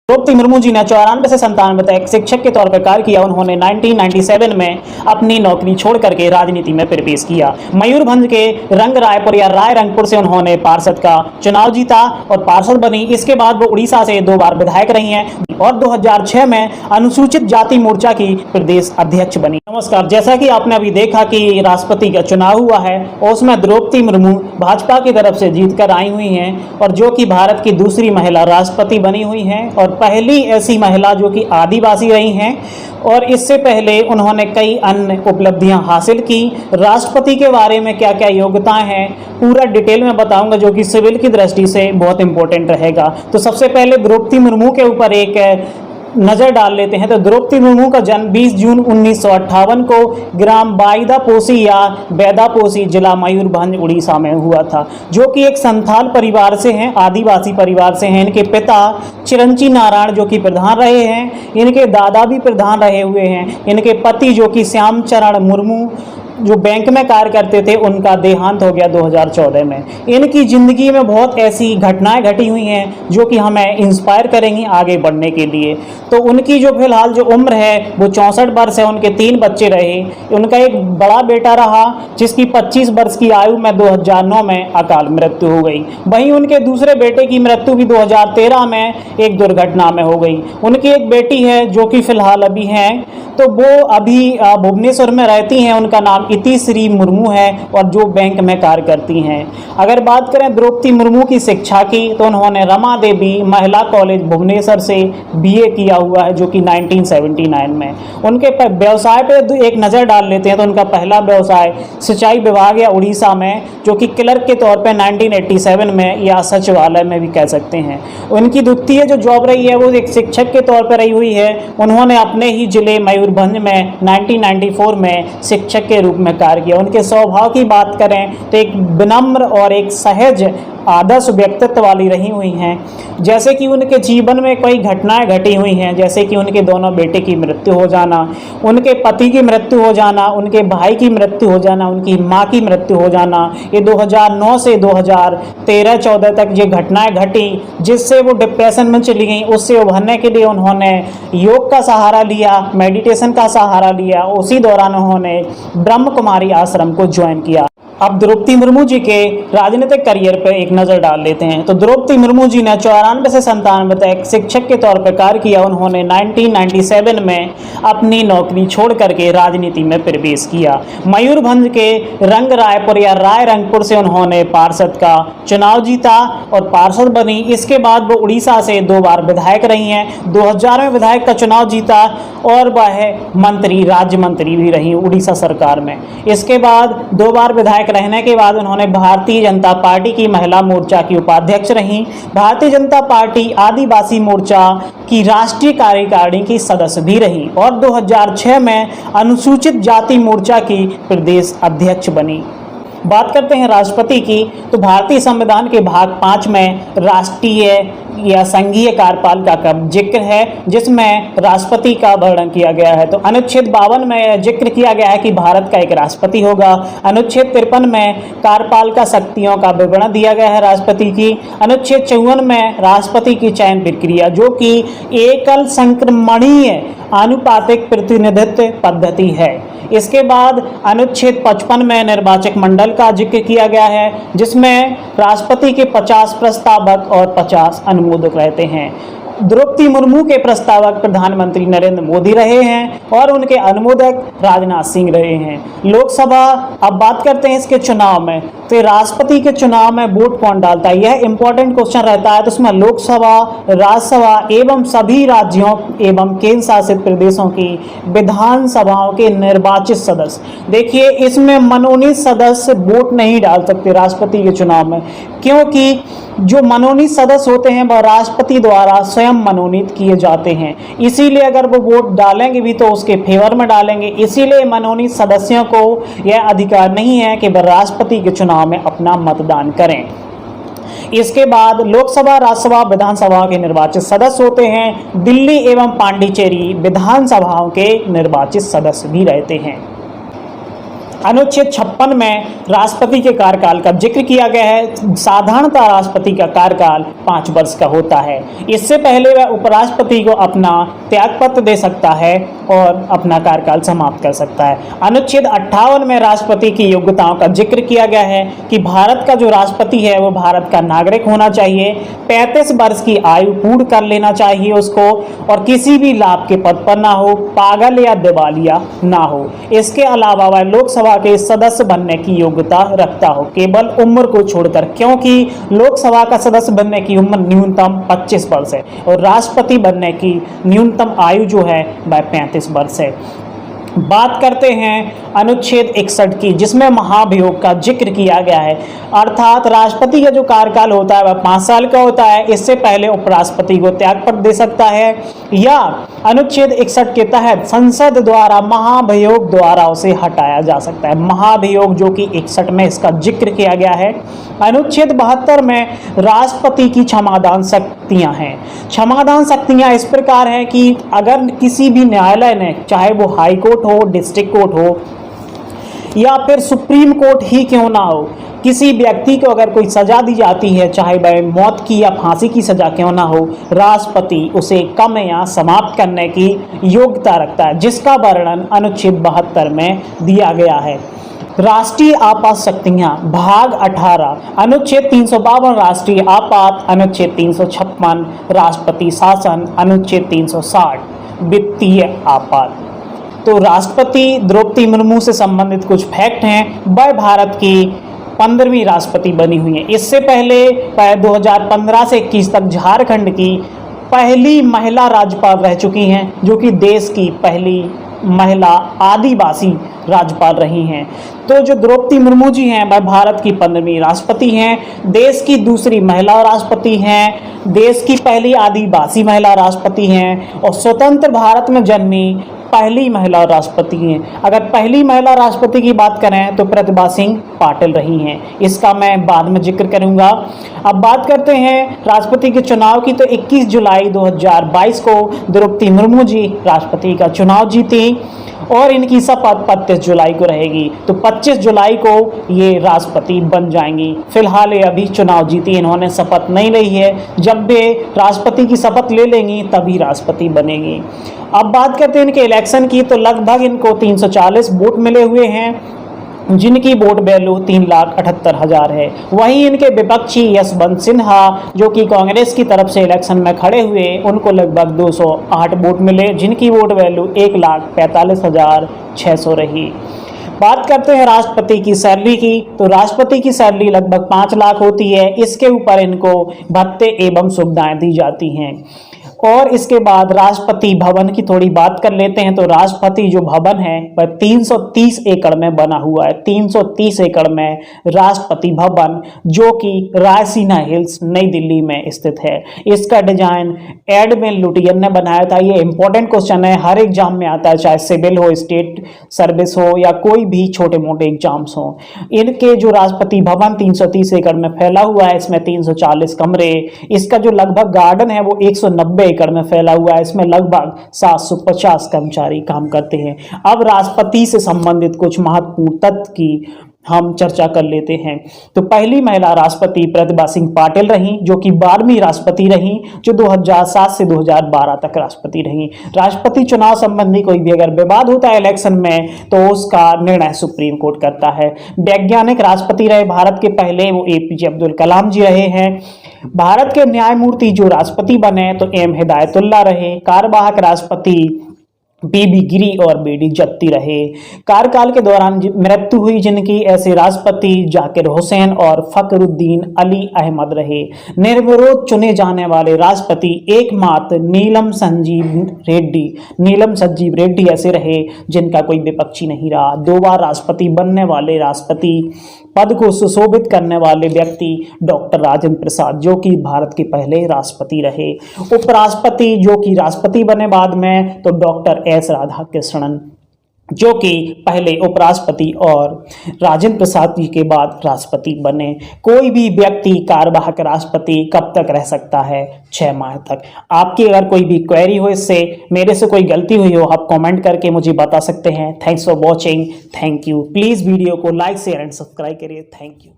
द्रौपदी मुर्मू जी ने 94 से 97 तक शिक्षक के तौर पर कार्य किया। उन्होंने 1997 में अपनी नौकरी छोड़ करके राजनीति में प्रवेश किया। मयूरभंज के रंग रायपुर या राय रंगपुर से उन्होंने पार्षद का चुनाव जीता और पार्षद बनी। इसके बाद वो उड़ीसा से 2 बार विधायक रही हैं और 2006 में अनुसूचित जाति मोर्चा की प्रदेश अध्यक्ष बनी। नमस्कार, जैसा कि आपने अभी देखा कि राष्ट्रपति का चुनाव हुआ है और उसमें द्रौपदी मुर्मू भाजपा की तरफ से जीतकर आई हुई हैं और जो कि भारत की दूसरी महिला राष्ट्रपति बनी हुई हैं और पहली ऐसी महिला जो कि आदिवासी रही हैं। और इससे पहले उन्होंने कई अन्य उपलब्धियां हासिल की। राष्ट्रपति के बारे में क्या क्या योग्यताएं हैं पूरा डिटेल में बताऊंगा, जो कि सिविल की दृष्टि से बहुत इंपॉर्टेंट रहेगा। तो सबसे पहले द्रौपदी मुर्मू के ऊपर एक नज़र डाल लेते हैं। तो द्रौपदी मुर्मू का जन्म 20 जून 1958 को ग्राम बाइदापोसी या बैदापोसी जिला मयूरभंज उड़ीसा में हुआ था, जो कि एक संथाल परिवार से हैं, आदिवासी परिवार से हैं। इनके पिता चिरंजी नारायण जो कि प्रधान रहे हैं, इनके दादा भी प्रधान रहे हुए हैं। इनके पति जो कि श्यामचरण मुर्मू जो बैंक में कार्य करते थे, उनका देहांत हो गया 2014 में। इनकी ज़िंदगी में बहुत ऐसी घटनाएं घटी हुई हैं जो कि हमें इंस्पायर करेंगी आगे बढ़ने के लिए। तो उनकी जो फिलहाल जो उम्र है वो 64 वर्ष है। उनके 3 बच्चे रहे। उनका एक बड़ा बेटा रहा जिसकी 25 वर्ष की आयु में 2009 में अकाल मृत्यु हो गई। वहीं उनके दूसरे बेटे की मृत्यु भी 2013 में एक दुर्घटना में हो गई। उनकी एक बेटी है जो कि फिलहाल अभी हैं, तो वो अभी भुवनेश्वर में रहती हैं। उनका नाम इतिश्री मुर्मू है और जो बैंक में कार्य करती हैं। अगर बात करें द्रौपदी मुर्मू की शिक्षा की, तो उन्होंने रमा देवी महिला कॉलेज भुवनेश्वर से BA किया हुआ है, जो कि 1979 में। उनके व्यवसाय पे एक नज़र डाल लेते हैं। तो उनका पहला व्यवसाय सिंचाई विभाग या उड़ीसा में, जो कि क्लर्क के तौर पर 1987 में या सचिवालय में भी कह सकते हैं। उनकी द्वितीय जो जॉब रही है वो एक शिक्षक के तौर पर रही हुई है। उन्होंने अपने ही जिले मयूरभंज में 1994 में शिक्षक के रूप में कार्य किया। उनके स्वभाव की बात करें तो एक विनम्र और एक सहज आदर्श व्यक्तित्व वाली रही हुई हैं। जैसे कि उनके जीवन में कई घटनाएं घटी हुई हैं, जैसे कि उनके दोनों बेटे की मृत्यु हो जाना, उनके पति की मृत्यु हो जाना, उनके भाई की मृत्यु हो जाना, उनकी मां की मृत्यु हो जाना। ये 2009 से 2013-14 तक ये घटनाएं घटी, जिससे वो डिप्रेशन में चली गई। उससे उभरने के लिए उन्होंने योग का सहारा लिया, मेडिटेशन का सहारा लिया। उसी दौरान उन्होंने ब्रह्म कुमारी आश्रम को ज्वाइन किया। अब द्रौपदी मुर्मू जी के राजनीतिक करियर पर एक नज़र डाल लेते हैं। तो द्रौपदी मुर्मू जी ने 94 से 97 तक शिक्षक के तौर पर कार्य किया। उन्होंने 1997 में अपनी नौकरी छोड़ करके राजनीति में प्रवेश किया। मयूरभंज के रंग रायपुर या राय रंगपुर से उन्होंने पार्षद का चुनाव जीता और पार्षद बनी। इसके बाद वो उड़ीसा से 2 बार विधायक रही हैं। 2000 में विधायक का चुनाव जीता और वह मंत्री, राज्य मंत्री भी रही उड़ीसा सरकार में। इसके बाद 2 बार विधायक रहने के बाद उन्होंने भारतीय जनता पार्टी की महिला मोर्चा की उपाध्यक्ष रहीं। भारतीय जनता पार्टी आदिवासी मोर्चा की राष्ट्रीय कार्यकारिणी की सदस्य भी रही और 2006 में अनुसूचित जाति मोर्चा की प्रदेश अध्यक्ष बनी। बात करते हैं राष्ट्रपति की, तो भारतीय संविधान के भाग 5 में राष्ट्रीय या संघीय कार्यपालिका का जिक्र है, जिसमें राष्ट्रपति का वर्णन किया गया है। तो अनुच्छेद 52 में जिक्र किया गया है कि भारत का एक राष्ट्रपति होगा। अनुच्छेद 53 में कार्यपालिका शक्तियों का विवरण दिया गया है राष्ट्रपति की। अनुच्छेद 54 में राष्ट्रपति की चयन प्रक्रिया, जो कि एकल संक्रमणीय आनुपातिक प्रतिनिधित्व पद्धति है। इसके बाद अनुच्छेद 55 में निर्वाचक मंडल का जिक्र किया गया है, जिसमें राष्ट्रपति के 50 प्रस्तावक और 50 अनुमोदक रहते हैं। द्रौपदी मुर्मू के प्रस्तावक प्रधानमंत्री नरेंद्र मोदी रहे हैं और उनके अनुमोदक राजनाथ सिंह रहे हैं। लोकसभा, अब बात करते हैं इसके चुनाव में। तो राष्ट्रपति के चुनाव में वोट कौन डालता है, यह इंपॉर्टेंट क्वेश्चन रहता है। तो उसमें लोकसभा, राज्यसभा एवं सभी राज्यों एवं केंद्र शासित प्रदेशों की विधानसभाओं के निर्वाचित सदस्य। देखिए, इसमें मनोनीत सदस्य वोट नहीं डाल सकते राष्ट्रपति के चुनाव में, क्योंकि जो मनोनीत सदस्य होते हैं वह राष्ट्रपति द्वारा स्वयं मनोनीत किए जाते हैं। इसीलिए अगर वो वोट डालेंगे भी तो उसके फेवर में डालेंगे। इसीलिए मनोनीत सदस्यों को यह अधिकार नहीं है कि वह राष्ट्रपति के चुनाव में अपना मतदान करें। इसके बाद लोकसभा, राज्यसभा, विधानसभा के निर्वाचित सदस्य होते हैं। दिल्ली एवं पांडिचेरी विधानसभाओं के निर्वाचित सदस्य भी रहते हैं। अनुच्छेद 56 में राष्ट्रपति के कार्यकाल का जिक्र किया गया है। साधारणतः राष्ट्रपति का कार्यकाल 5 वर्ष का होता है। इससे पहले वह उपराष्ट्रपति को अपना त्यागपत्र दे सकता है और अपना कार्यकाल समाप्त कर सकता है। अनुच्छेद 58 में राष्ट्रपति की योग्यताओं का जिक्र किया गया है कि भारत का जो राष्ट्रपति है वो भारत का नागरिक होना चाहिए, 35 वर्ष की आयु पूर्ण कर लेना चाहिए उसको, और किसी भी लाभ के पद पर ना हो, पागल या दिवालिया ना हो। इसके अलावा वह लोकसभा के सदस्य बनने की योग्यता रखता हो, केवल उम्र को छोड़कर, क्योंकि लोकसभा का सदस्य बनने की उम्र न्यूनतम 25 वर्ष है और राष्ट्रपति बनने की न्यूनतम आयु जो है वह 35 वर्ष है। बात करते हैं अनुच्छेद 61 की, जिसमें महाभियोग का जिक्र किया गया है। अर्थात राष्ट्रपति का जो कार्यकाल होता है वह 5 साल का होता है। इससे पहले उपराष्ट्रपति को त्यागपत्र दे सकता है, या अनुच्छेद 61 के तहत संसद द्वारा महाभियोग द्वारा उसे हटाया जा सकता है। महाभियोग जो कि 61 में इसका जिक्र किया गया है। अनुच्छेद 72 में राष्ट्रपति की क्षमादान शक्तियां हैं। क्षमादान शक्तियां इस प्रकार हैं कि अगर किसी भी न्यायालय ने, चाहे वो हाई कोर्ट हो, डिस्ट्रिक्ट कोर्ट हो या फिर सुप्रीम कोर्ट ही क्यों ना हो, किसी व्यक्ति को अगर कोई सजा दी जाती है, चाहे वह मौत की या फांसी की सजा क्यों ना हो, राष्ट्रपति उसे कम या समाप्त करने की योग्यता रखता है, जिसका वर्णन अनुच्छेद 72 में दिया गया है। राष्ट्रीय आपात शक्तियां भाग 18, अनुच्छेद 352 राष्ट्रीय आपात, अनुच्छेद 356 राष्ट्रपति शासन, अनुच्छेद 360 वित्तीय आपात। तो राष्ट्रपति द्रौपदी मुर्मू से संबंधित कुछ फैक्ट हैं। वह भारत की 15वीं राष्ट्रपति बनी हुई है। इससे पहले 2015 से 21 तक झारखंड की पहली महिला राज्यपाल रह चुकी हैं, जो कि देश की पहली महिला आदिवासी राज्यपाल रही हैं। तो जो द्रौपदी मुर्मू जी हैं वह भारत की 15वीं राष्ट्रपति हैं, देश की दूसरी महिला राष्ट्रपति हैं, देश की पहली आदिवासी महिला राष्ट्रपति हैं और स्वतंत्र भारत में जन्मी पहली महिला राष्ट्रपति हैं। अगर पहली महिला राष्ट्रपति की बात करें तो प्रतिभा सिंह पाटिल रही हैं, इसका मैं बाद में जिक्र करूंगा। अब बात करते हैं राष्ट्रपति के चुनाव की, तो 21 जुलाई 2022 को द्रौपदी मुर्मू जी राष्ट्रपति का चुनाव जीती और इनकी शपथ 25 जुलाई को रहेगी। तो 25 जुलाई को ये राष्ट्रपति बन जाएंगी। फिलहाल ये अभी चुनाव जीती, इन्होंने शपथ नहीं ली है। जब वे राष्ट्रपति की शपथ ले लेंगी तभी राष्ट्रपति बनेगी। अब बात करते हैं इनके इलेक्शन की, तो लगभग इनको 340 वोट मिले हुए हैं, जिनकी वोट वैल्यू 3,78,000 है। वहीं इनके विपक्षी यशवंत सिन्हा जो कि कांग्रेस की तरफ से इलेक्शन में खड़े हुए, उनको लगभग 208 वोट मिले, जिनकी वोट वैल्यू 1,45,600 रही। बात करते हैं राष्ट्रपति की सैलरी की, तो राष्ट्रपति की सैलरी लगभग 5 लाख होती है। इसके ऊपर इनको भत्ते एवं सुविधाएं दी जाती हैं। और इसके बाद राष्ट्रपति भवन की थोड़ी बात कर लेते हैं, तो राष्ट्रपति जो भवन है वह 330 एकड़ में बना हुआ है। 330 एकड़ में राष्ट्रपति भवन, जो कि रायसीना हिल्स नई दिल्ली में स्थित है। इसका डिजाइन एडविन लुटियन ने बनाया था। ये इंपॉर्टेंट क्वेश्चन है, हर एग्जाम में आता है, चाहे सिविल हो, स्टेट सर्विस हो या कोई भी छोटे मोटे एग्जाम्स हो। इनके जो राष्ट्रपति भवन 330 एकड़ में फैला हुआ है, इसमें 340 कमरे, इसका जो लगभग गार्डन है वो 190 एकड़ में फैला हुआ है। इसमें लगभग 750 कर्मचारी काम करते हैं। अब राष्ट्रपति से संबंधित कुछ महत्वपूर्ण तथ्य की हम चर्चा कर लेते हैं। तो पहली महिला राष्ट्रपति प्रतिभा सिंह पाटिल रही, जो कि 12वीं राष्ट्रपति रही, जो 2007 से 2012 तक राष्ट्रपति रही। राष्ट्रपति चुनाव संबंधी कोई भी अगर विवाद होता है इलेक्शन में, तो उसका निर्णय सुप्रीम कोर्ट करता है। वैज्ञानिक राष्ट्रपति रहे भारत के पहले, वो APJ अब्दुल कलाम जी रहे हैं। भारत के न्यायमूर्ति जो राष्ट्रपति बने तो M हिदायतुल्लाह रहे। कार्यवाहक राष्ट्रपति BB गिरी और BD जत्ती रहे। कार्यकाल के दौरान मृत्यु हुई जिनकी, ऐसे राष्ट्रपति जाकिर हुसैन और फखरुद्दीन अली अहमद रहे। निर्विरोध चुने जाने वाले राष्ट्रपति एकमात्र नीलम संजीव रेड्डी ऐसे रहे जिनका कोई विपक्षी नहीं रहा। 2 बार राष्ट्रपति बनने वाले राष्ट्रपति पद को सुशोभित करने वाले व्यक्ति डॉक्टर राजेंद्र प्रसाद, जो कि भारत के पहले राष्ट्रपति रहे। उपराष्ट्रपति जो कि राष्ट्रपति बने बाद में, तो डॉक्टर S राधाकृष्णन जो कि पहले उपराष्ट्रपति और राजेंद्र प्रसाद जी के बाद राष्ट्रपति बने। कोई भी व्यक्ति कार्यवाहक राष्ट्रपति कब तक रह सकता है? 6 माह तक। आपकी अगर कोई भी क्वेरी हो, इससे मेरे से कोई गलती हुई हो, आप कमेंट करके मुझे बता सकते हैं। Thanks for watching. Thank you. Please video को लाइक शेयर एंड सब्सक्राइब करिए। Thank you.